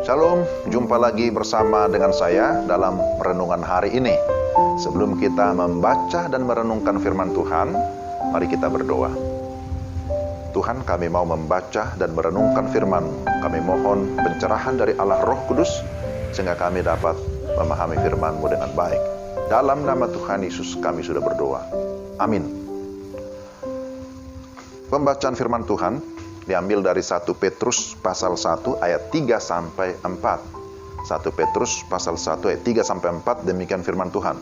Shalom, jumpa lagi bersama dengan saya dalam renungan hari ini. Sebelum kita membaca dan merenungkan firman Tuhan, mari kita berdoa. Tuhan, kami mau membaca dan merenungkan firman-Mu. Kami mohon pencerahan dari Allah Roh Kudus, sehingga kami dapat memahami firman-Mu dengan baik. Dalam nama Tuhan Yesus kami sudah berdoa. Amin. Pembacaan firman Tuhan diambil dari 1 Petrus pasal 1 ayat 3 sampai 4. 1 Petrus pasal 1 ayat 3 sampai 4, demikian firman Tuhan.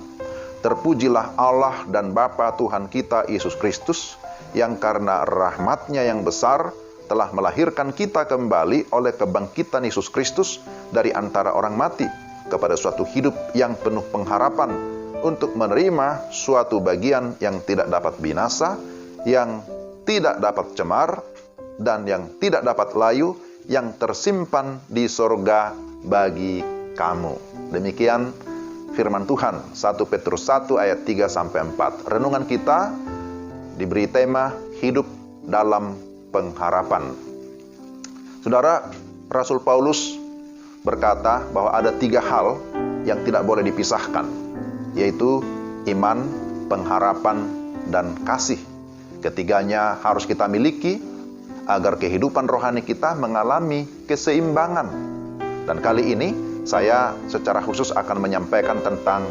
Terpujilah Allah dan Bapa Tuhan kita Yesus Kristus, yang karena rahmat-Nya yang besar telah melahirkan kita kembali oleh kebangkitan Yesus Kristus dari antara orang mati kepada suatu hidup yang penuh pengharapan, untuk menerima suatu bagian yang tidak dapat binasa, yang tidak dapat cemar, dan yang tidak dapat layu, yang tersimpan di sorga bagi kamu. Demikian firman Tuhan, 1 Petrus 1 ayat 3 sampai 4. Renungan kita diberi tema hidup dalam pengharapan. Saudara, Rasul Paulus berkata bahwa ada 3 hal yang tidak boleh dipisahkan, yaitu iman, pengharapan, dan kasih. Ketiganya harus kita miliki agar kehidupan rohani kita mengalami keseimbangan. Dan kali ini saya secara khusus akan menyampaikan tentang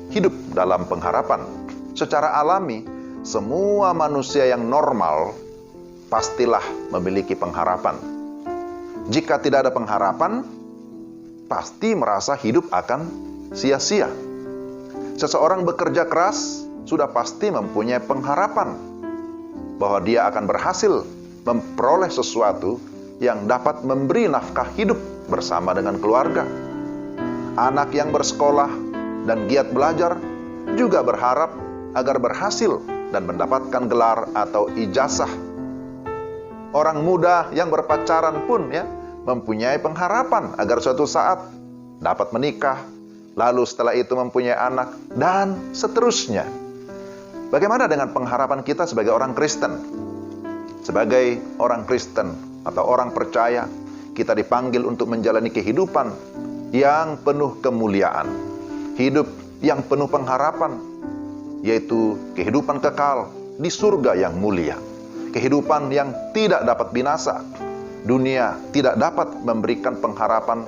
hidup dalam pengharapan. Secara alami, semua manusia yang normal pastilah memiliki pengharapan. Jika tidak ada pengharapan, pasti merasa hidup akan sia-sia. Seseorang bekerja keras sudah pasti mempunyai pengharapan bahwa dia akan berhasil memperoleh sesuatu yang dapat memberi nafkah hidup bersama dengan keluarga. Anak yang bersekolah dan giat belajar juga berharap agar berhasil dan mendapatkan gelar atau ijazah. Orang muda yang berpacaran pun mempunyai pengharapan agar suatu saat dapat menikah, lalu setelah itu mempunyai anak, dan seterusnya. Bagaimana dengan pengharapan kita sebagai orang Kristen? Sebagai orang Kristen atau orang percaya, kita dipanggil untuk menjalani kehidupan yang penuh kemuliaan, hidup yang penuh pengharapan, yaitu kehidupan kekal di surga yang mulia, kehidupan yang tidak dapat binasa. Dunia tidak dapat memberikan pengharapan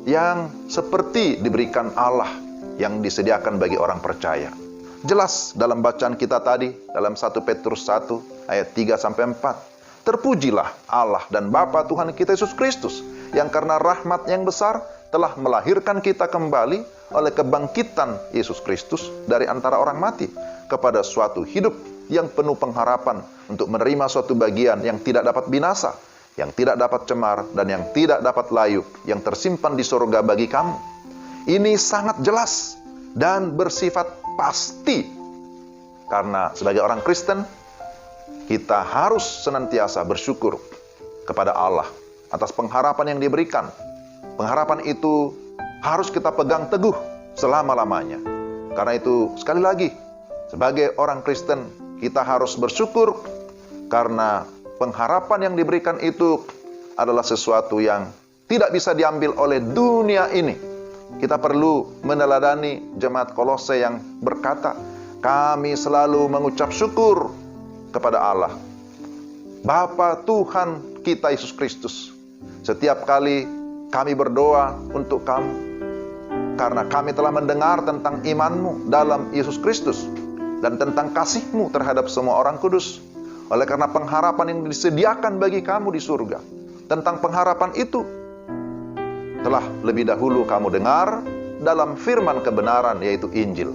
yang seperti diberikan Allah yang disediakan bagi orang percaya. Jelas dalam bacaan kita tadi, dalam 1 Petrus 1 ayat 3 sampai 4. Terpujilah Allah dan Bapa Tuhan kita Yesus Kristus, yang karena rahmat yang besar telah melahirkan kita kembali oleh kebangkitan Yesus Kristus dari antara orang mati kepada suatu hidup yang penuh pengharapan, untuk menerima suatu bagian yang tidak dapat binasa, yang tidak dapat cemar, dan yang tidak dapat layu, yang tersimpan di surga bagi kamu. Ini sangat jelas dan bersifat pasti, karena sebagai orang Kristen kita harus senantiasa bersyukur kepada Allah atas pengharapan yang diberikan. Pengharapan itu harus kita pegang teguh selama-lamanya. Karena itu, sekali lagi, sebagai orang Kristen kita harus bersyukur, karena pengharapan yang diberikan itu adalah sesuatu yang tidak bisa diambil oleh dunia ini. Kita perlu meneladani jemaat Kolose yang berkata, kami selalu mengucap syukur kepada Allah, Bapa Tuhan kita Yesus Kristus, setiap kali kami berdoa untuk kamu, karena kami telah mendengar tentang iman-Mu dalam Yesus Kristus, dan tentang kasih-Mu terhadap semua orang kudus. Oleh karena pengharapan yang disediakan bagi kamu di surga, tentang pengharapan itu telah lebih dahulu kamu dengar dalam firman kebenaran, yaitu Injil.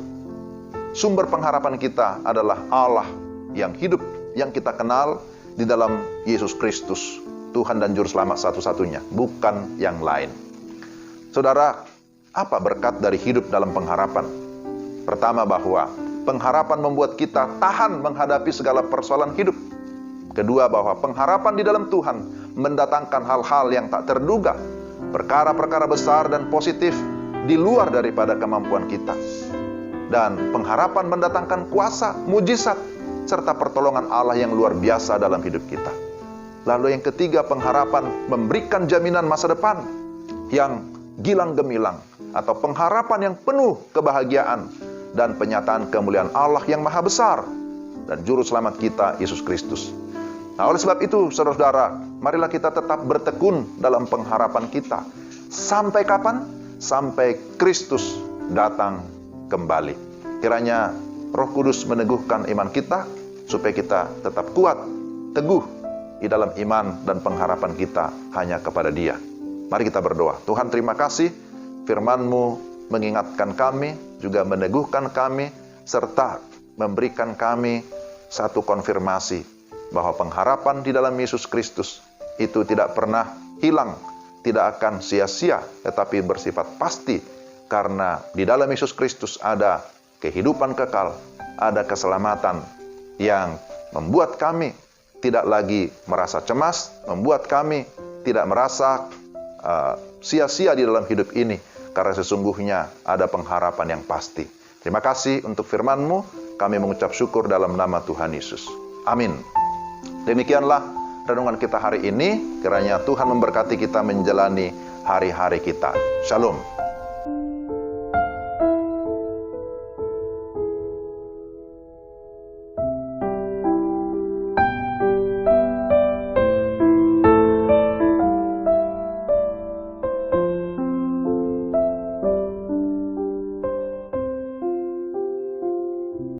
Sumber pengharapan kita adalah Allah yang hidup, yang kita kenal di dalam Yesus Kristus, Tuhan dan Juru Selamat satu-satunya, bukan yang lain. Saudara, apa berkat dari hidup dalam pengharapan? Pertama, bahwa pengharapan membuat kita tahan menghadapi segala persoalan hidup. Kedua, bahwa pengharapan di dalam Tuhan mendatangkan hal-hal yang tak terduga, perkara-perkara besar dan positif di luar daripada kemampuan kita. Dan pengharapan mendatangkan kuasa, mujizat, serta pertolongan Allah yang luar biasa dalam hidup kita. Lalu yang ketiga, pengharapan memberikan jaminan masa depan yang gilang gemilang, atau pengharapan yang penuh kebahagiaan dan penyataan kemuliaan Allah yang maha besar dan juru selamat kita, Yesus Kristus. Nah, oleh sebab itu, saudara-saudara, marilah kita tetap bertekun dalam pengharapan kita. Sampai kapan? Sampai Kristus datang kembali. Kiranya Roh Kudus meneguhkan iman kita, supaya kita tetap kuat, teguh di dalam iman dan pengharapan kita hanya kepada Dia. Mari kita berdoa. Tuhan, terima kasih firman-Mu mengingatkan kami, juga meneguhkan kami, serta memberikan kami satu konfirmasi bahwa pengharapan di dalam Yesus Kristus itu tidak pernah hilang, tidak akan sia-sia, tetapi bersifat pasti, karena di dalam Yesus Kristus ada kehidupan kekal, ada keselamatan yang membuat kami tidak lagi merasa cemas, membuat kami tidak merasa sia-sia di dalam hidup ini, karena sesungguhnya ada pengharapan yang pasti. Terima kasih untuk firman-Mu, kami mengucap syukur dalam nama Tuhan Yesus. Amin. Demikianlah renungan kita hari ini, kiranya Tuhan memberkati kita menjalani hari-hari kita. Shalom.